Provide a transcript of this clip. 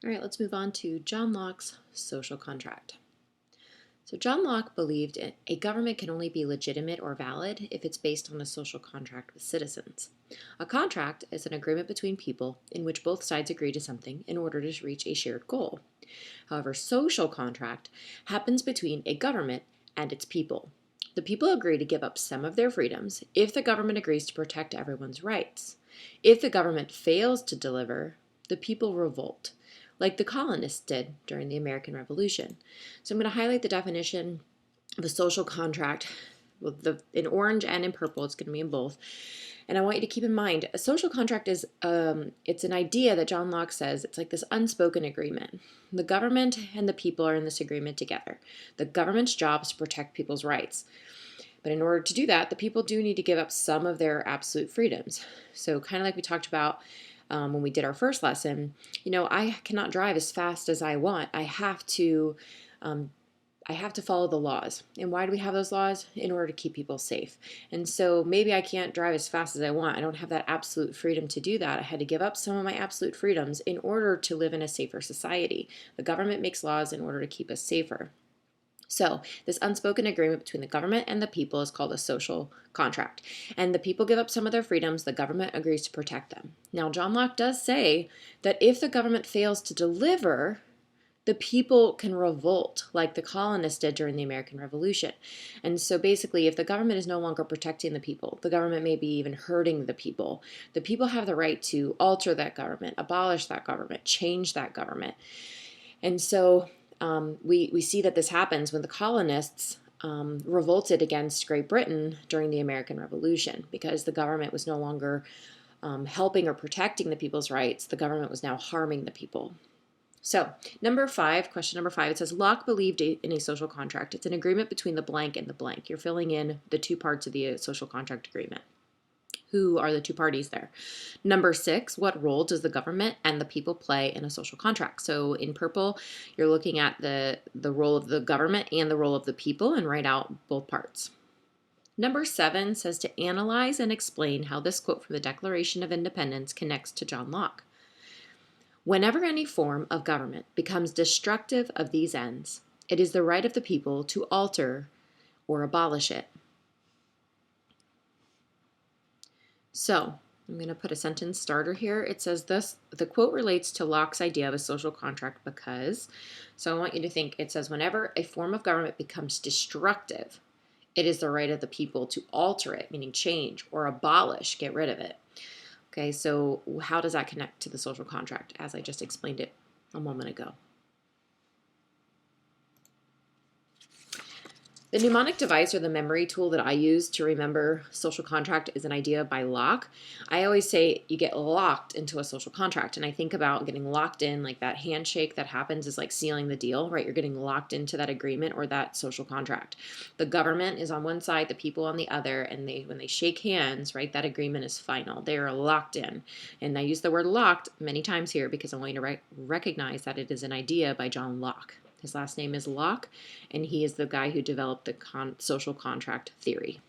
All right, let's move on to John Locke's social contract. So John Locke believed a government can only be legitimate or valid if it's based on a social contract with citizens. A contract is an agreement between people in which both sides agree to something in order to reach a shared goal. However, social contract happens between a government and its people. The people agree to give up some of their freedoms if the government agrees to protect everyone's rights. If the government fails to deliver, the people revolt, like the colonists did during the American Revolution. So I'm going to highlight the definition of a social contract in orange and in purple. It's going to be in both. And I want you to keep in mind, a social contract is it's an idea that John Locke says it's like this unspoken agreement. The government and the people are in this agreement together. The government's job is to protect people's rights. But in order to do that, the people do need to give up some of their absolute freedoms. So kind of like we talked about when we did our first lesson, I cannot drive as fast as I want. I have to follow the laws. And why do we have those laws? In order to keep people safe. And so maybe I can't drive as fast as I want. I don't have that absolute freedom to do that. I had to give up some of my absolute freedoms in order to live in a safer society. The government makes laws in order to keep us safer. So this unspoken agreement between the government and the people is called a social contract. And the people give up some of their freedoms, the government agrees to protect them. Now, John Locke does say that if the government fails to deliver, the people can revolt like the colonists did during the American Revolution. And so basically, if the government is no longer protecting the people, the government may be even hurting the people have the right to alter that government, abolish that government, change that government. And so we see that this happens when the colonists revolted against Great Britain during the American Revolution because the government was no longer helping or protecting the people's rights. The government was now harming the people. So question number 5, it says Locke believed in a social contract. It's an agreement between the blank and the blank. You're filling in the two parts of the social contract agreement. Who are the two parties there? Number 6, what role does the government and the people play in a social contract? So in purple, you're looking at the role of the government and the role of the people and write out both parts. Number 7 says to analyze and explain how this quote from the Declaration of Independence connects to John Locke. Whenever any form of government becomes destructive of these ends, it is the right of the people to alter or abolish it. So I'm going to put a sentence starter here. It says thus, the quote relates to Locke's idea of a social contract because, so I want you to think, it says whenever a form of government becomes destructive, it is the right of the people to alter it, meaning change, or abolish, get rid of it. Okay, so how does that connect to the social contract as I just explained it a moment ago? The mnemonic device or the memory tool that I use to remember social contract is an idea by Locke. I always say you get locked into a social contract, and I think about getting locked in, like that handshake that happens is like sealing the deal, right? You're getting locked into that agreement or that social contract. The government is on one side, the people on the other, and when they shake hands, right, that agreement is final. They are locked in. And I use the word locked many times here because I want you to recognize that it is an idea by John Locke. His last name is Locke, and he is the guy who developed the social contract theory.